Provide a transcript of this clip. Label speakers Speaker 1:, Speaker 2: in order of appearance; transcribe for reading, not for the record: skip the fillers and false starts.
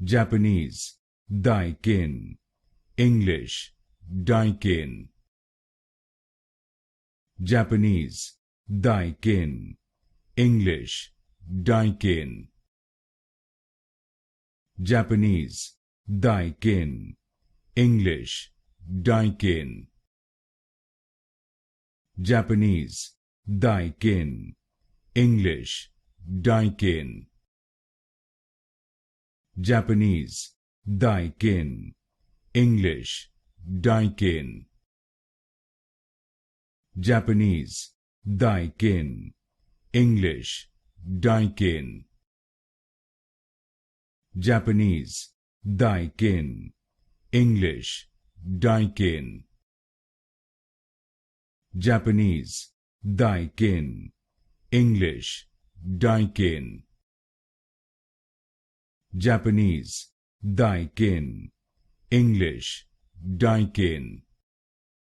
Speaker 1: Japanese, Daikin. English, Daikin. Japanese, Daikin. English, Daikin. Japanese, Daikin. English, Daikin. Japanese, Daikin. English, Daikin. Japanese, Daikin. English, Daikin. Japanese, Daikin. English, Daikin. Japanese, Daikin. English, Daikin. Japanese, Daikin. English, Daikin. Japanese, Daikin. English, Daikin.